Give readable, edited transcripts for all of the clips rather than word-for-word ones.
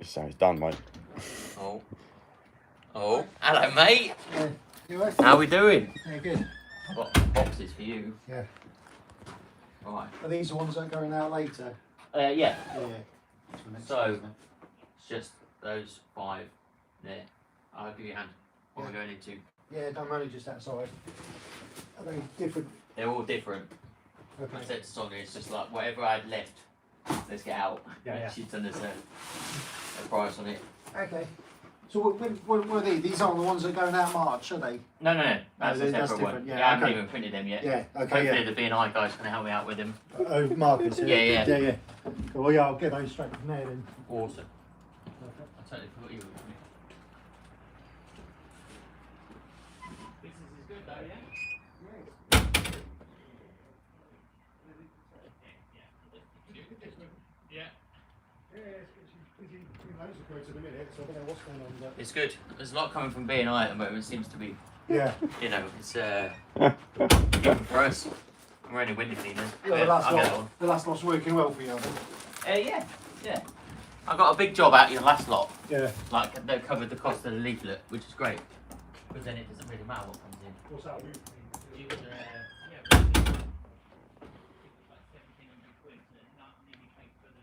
So it's done, mate. Oh, hello, mate. Yeah. You okay? How we doing? Yeah, good. Got boxes for you. Yeah. Right. Are these the ones that are going out later? Yeah. Yeah. So, it's just those 5 there. I'll give you a hand. What we're going into. Yeah, I'm only just outside. Are they different? They're all different. Okay. I said to Sonia, it's just like whatever I had left, let's get out. Yeah. She's done us a price on it. Okay. So what are these? These aren't the ones that are going out March, are they? No. That's a that's separate one. different, yeah, I haven't okay. even printed them yet. Yeah. Okay. Hopefully Yeah. the B&I guys can help me out with them. Oh, markers. Yeah. Yeah. Cool. Well, yeah, I'll get those straight from there then. Awesome. Perfect. I totally forgot you were with me. Business is good though, yeah? Yeah. It's good. There's a lot coming from B&I at the moment. It seems to be, Yeah. you know, it's good for us. We're only window cleaners. Yeah, the last lot's working well for you, I think. Yeah. I got a big job out of your last lot. Yeah. Like, they covered the cost of the leaflet, which is great. Because then it doesn't really matter what comes in. What's that? It was, yeah, like 1,700 quid to not really pay for the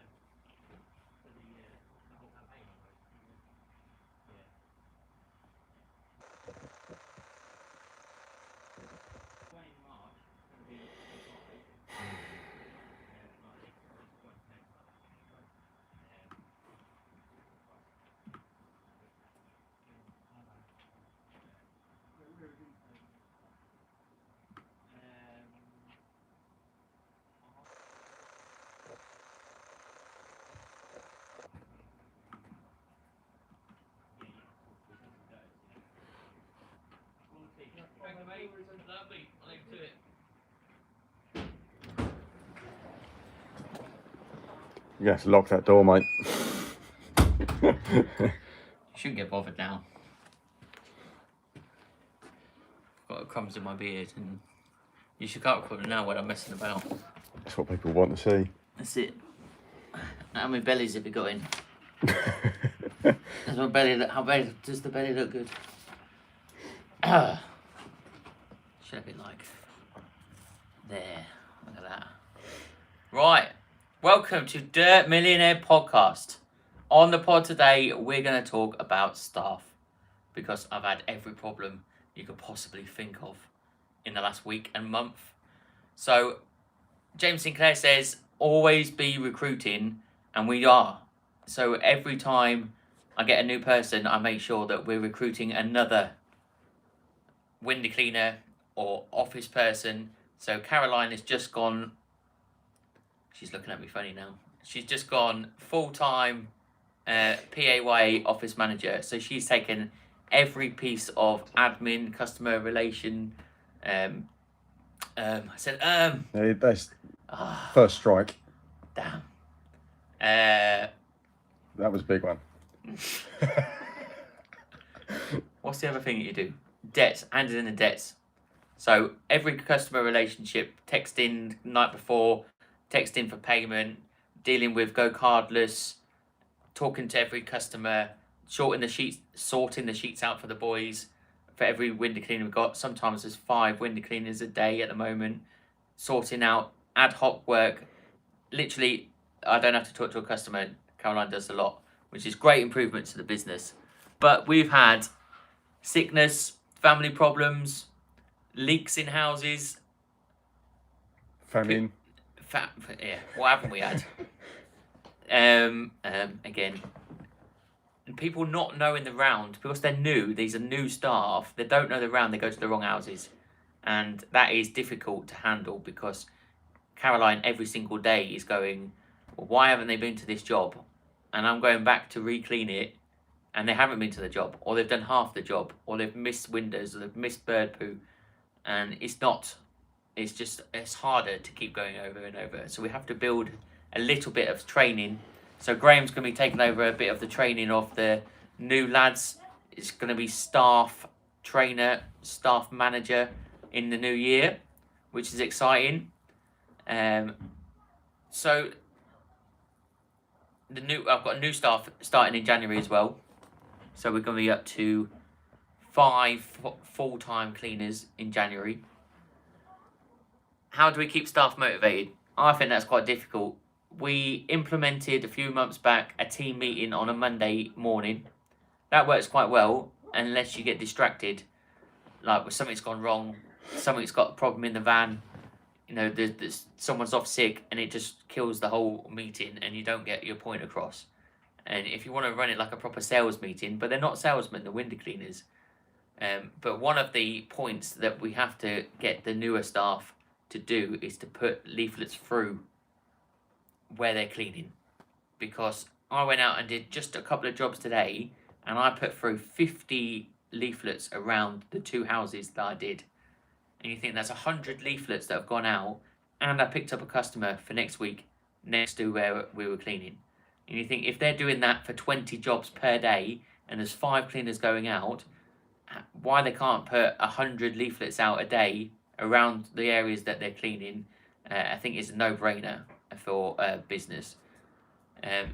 whole campaign. Yeah. When in March, it's going to be lovely. I'll leave it to it. You have to lock that door, mate. You shouldn't get bothered now. I've got crumbs in my beard, and you should cut with it now when I'm messing about. That's what people want to see. That's it. How many bellies have you got in? Does my belly look, does the belly look good? Should have been like there. Look at that. Right. Welcome to Dirt Millionaire Podcast. On the pod today, we're going to talk about staff because I've had every problem you could possibly think of in the last week and month. So, James Sinclair says, always be recruiting, and we are. So, every time I get a new person, I make sure that we're recruiting another window cleaner or office person. So, Caroline has just gone. She's looking at me funny now. She's just gone full-time PAYE office manager. So she's taken every piece of admin, customer relation. I said, Yeah, that's first strike. damn. That was a big one. What's the other thing that you do? Debts, handed in the debts. So every customer relationship, texting night before, texting for payment, dealing with go cardless, talking to every customer, sorting the sheets out for the boys, for every window cleaner we've got. Sometimes there's 5 window cleaners a day at the moment, sorting out ad hoc work. Literally, I don't have to talk to a customer. Caroline does a lot, which is great improvement to the business. But we've had sickness, family problems, leaks in houses. Famine. Yeah, what haven't we had? Again, and people not knowing the round because they're new. These are new staff. They don't know the round. They go to the wrong houses, and that is difficult to handle because Caroline every single day is going, well, why haven't they been to this job? And I'm going back to re-clean it, and they haven't been to the job, or they've done half the job, or they've missed windows, or they've missed bird poo, and it's harder to keep going over and over. So we have to build a little bit of training. So Graham's going to be taking over a bit of the training of the new lads. It's going to be staff trainer, staff manager in the new year, which is exciting. So I've got a new staff starting in January as well, so we're going to be up to 5 full-time cleaners in January. How do we keep staff motivated? I think that's quite difficult. We implemented a few months back a team meeting on a Monday morning. That works quite well unless you get distracted, like when something's gone wrong, something's got a problem in the van, you know, there's someone's off sick, and it just kills the whole meeting and you don't get your point across. And if you want to run it like a proper sales meeting, but they're not salesmen, they're window cleaners. But one of the points that we have to get the newer staff to do is to put leaflets through where they're cleaning, because I went out and did just a couple of jobs today and I put through 50 leaflets around the 2 houses that I did, and you think that's 100 leaflets that have gone out, and I picked up a customer for next week next to where we were cleaning. And you think if they're doing that for 20 jobs per day and there's 5 cleaners going out, why they can't put 100 leaflets out a day around the areas that they're cleaning, I think is a no-brainer for business.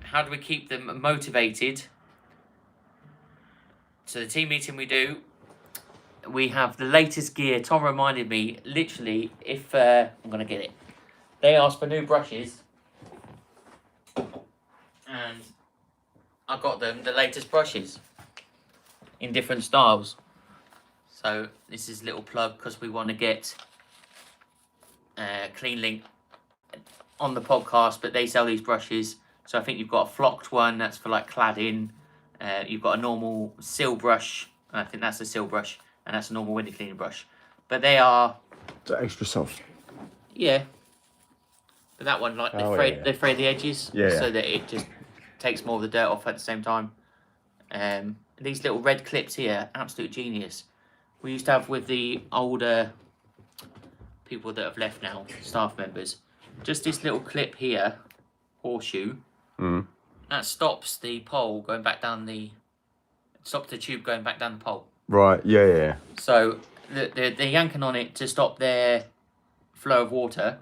How do we keep them motivated? So the team meeting we have the latest gear. Tom reminded me, literally, if I'm going to get it. They asked for new brushes, and I got them the latest brushes in different styles. So this is a little plug because we want to get Clean Link on the podcast, but they sell these brushes. So I think you've got a flocked one that's for like cladding. You've got a normal seal brush. I think that's a seal brush, and that's a normal window cleaning brush. But they are extra soft. Yeah. But that one, like, they fray the edges, so that it just takes more of the dirt off at the same time. These little red clips here, absolute genius. We used to have with the older people that have left now, staff members, just this little clip here, horseshoe, that stops the pole going back down stops the tube going back down the pole. Right, yeah. So they're yanking on it to stop their flow of water,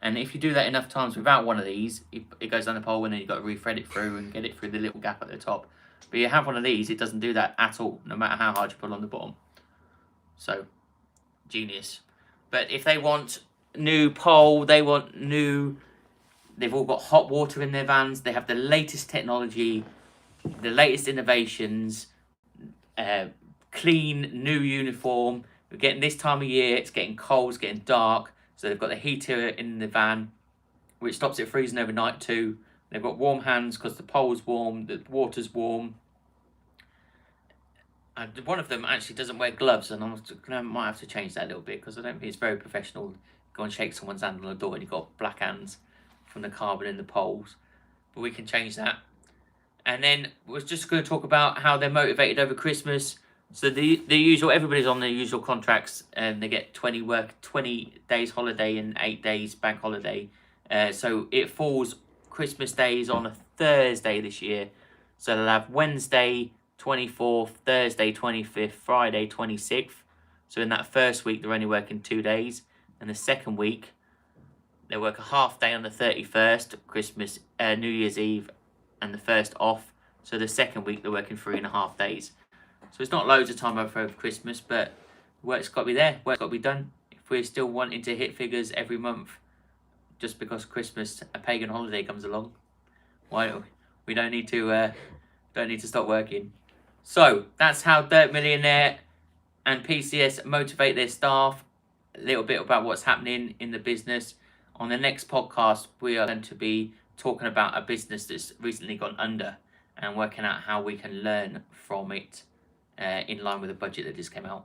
and if you do that enough times without one of these, it goes down the pole, and then you've got to re-thread it through and get it through the little gap at the top. But you have one of these, it doesn't do that at all, no matter how hard you pull on the bottom. So, genius. But if they want new pole, they've all got hot water in their vans, they have the latest technology, the latest innovations, clean new uniform. We're getting this time of year, it's getting cold, it's getting dark, so they've got the heater in the van, which stops it freezing overnight too. They've got warm hands because the pole's warm, the water's warm. And one of them actually doesn't wear gloves, and I might have to change that a little bit because I don't think it's very professional. Go and shake someone's hand on the door and you've got black hands from the carbon in the poles. But we can change that. And then we're just going to talk about how they're motivated over Christmas. So the usual, everybody's on their usual contracts, and they get 20 days holiday and 8 days bank holiday. So it falls Christmas days on a Thursday this year. So they'll have Wednesday 24th, Thursday 25th, Friday 26th. So in that first week, they're only working 2 days. And the second week, they work a half day on the 31st, Christmas, New Year's Eve, and the first off. So the second week, they're working 3.5 days. So it's not loads of time over Christmas, but work's got to be there. Work's got to be done. If we're still wanting to hit figures every month, just because Christmas, a pagan holiday comes along, why we don't need to stop working. So that's how Dirt Millionaire and PCS motivate their staff. A little bit about what's happening in the business. On the next podcast, we are going to be talking about a business that's recently gone under and working out how we can learn from it in line with the budget that just came out.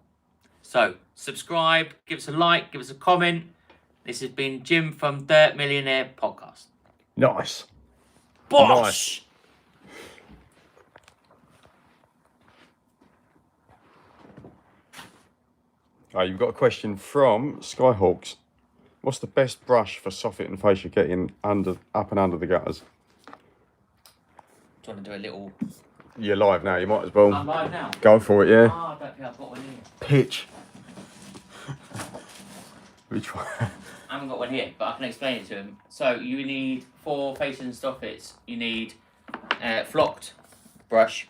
So subscribe, give us a like, give us a comment. This has been Jim from Dirt Millionaire Podcast. Nice. Bosh! Nice. You've got a question from Skyhawks. What's the best brush for soffit and fascia getting up and under the gutters? Do you want to do a little... You're live now, you might as well. I'm live now. Go for it, yeah. I don't think I've got one here. Pitch. Which one? I haven't got one here, but I can explain it to him. So you need 4 fascia and soffits. You need flocked brush,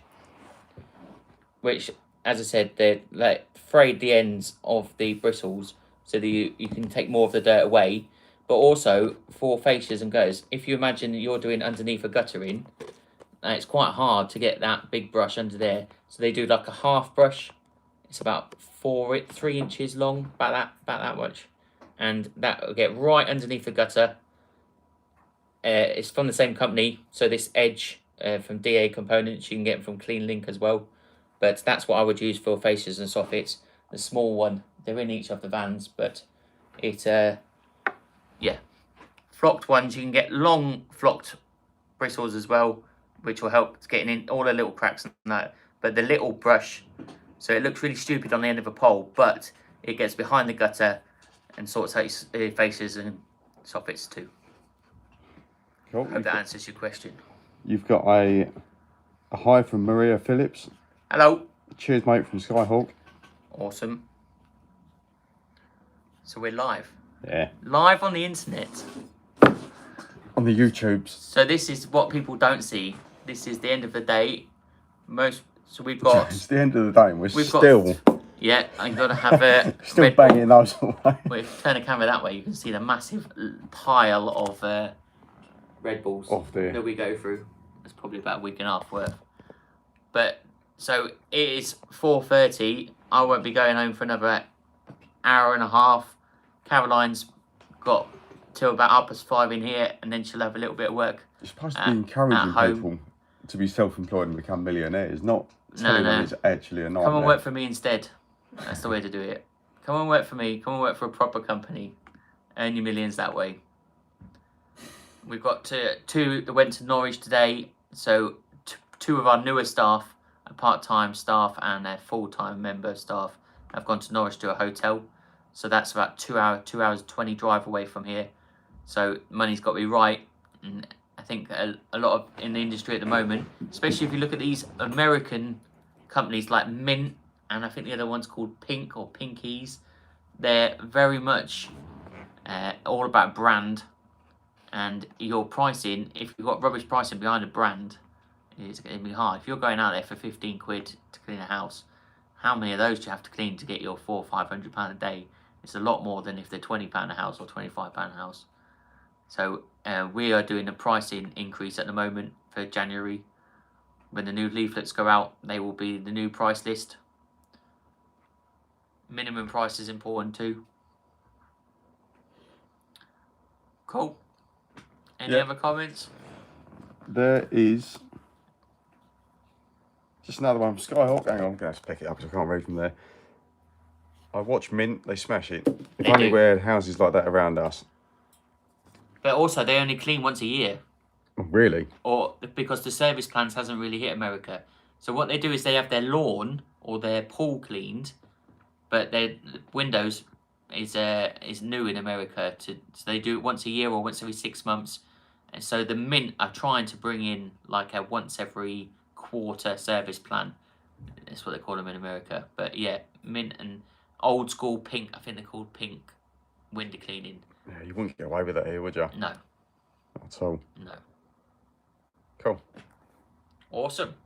which, as I said, they're like frayed the ends of the bristles so that you can take more of the dirt away. But also for fascias and gutters, if you imagine you're doing underneath a guttering, it's quite hard to get that big brush under there. So they do like a half brush. It's about 3 inches long, about that much, and that will get right underneath the gutter. It's from the same company, so this Edge from DA Components, you can get them from Clean Link as well. But that's what I would use for fascias and soffits. The small one, they're in each of the vans, but it, yeah. Flocked ones, you can get long flocked bristles as well, which will help getting in all the little cracks and that. But the little brush, so it looks really stupid on the end of a pole, but it gets behind the gutter and sorts out fascias and soffits too. Cool. Hope that answers your question. You've got a hi from Maria Phillips. Hello. Cheers, mate, from Skyhawk. Awesome. So we're live. Yeah. Live on the internet. On the YouTubes. So this is what people don't see. This is the end of the day. So we've got. It's the end of the day and we're We've still Yeah, I'm gonna have a still Red Bull. banging those away. Well, if you turn the camera that way, you can see the massive pile of Red Bulls Off there. that we go through. It's probably about a week and a half worth. But so it is 4:30. I won't be going home for another hour and a half. Caroline's got till about 5:30 in here, and then she'll have a little bit of work. You're supposed to be encouraging home. people to be self-employed and become millionaires, not No, telling them no. it's actually a nightmare. Come and work for me instead. That's the way to do it. Come and work for me. Come and work for a proper company. Earn your millions that way. We've got two that went to Norwich today. So two of our newer staff, part-time staff and a full-time member staff, have gone to Norwich to a hotel. So that's about 2 hours 20 drive away from here. So money's got to be right. And I think a lot of in the industry at the moment, especially if you look at these American companies like Mint, and I think the other one's called Pink or Pinkies, they're very much all about brand. And your pricing, if you've got rubbish pricing behind a brand, it's going to be hard. If you're going out there for 15 quid to clean a house, how many of those do you have to clean to get your £400 or £500 a day? It's a lot more than if they're £20 a house or £25 a house. So we are doing a pricing increase at the moment for January. When the new leaflets go out, they will be the new price list. Minimum price is important too. Cool. Any Yeah. other comments? There is just another one from Skyhawk. Hang on, I'm going to have to pick it up because I can't read from there. I watch Mint, they smash it. If They only do. we had houses like that around us. But also, they only clean once a year. Oh, really? Or because the service plans hasn't really hit America. So what they do is they have their lawn or their pool cleaned, but their windows is new in America. So they do it once a year or once every 6 months. And so the Mint are trying to bring in like a once every quarter service plan. That's what they call them in America. But yeah, Mint and old school Pink, I think they're called Pink window cleaning. Yeah, you wouldn't get away with that here, would you? No, Not at all. no. Cool. Awesome.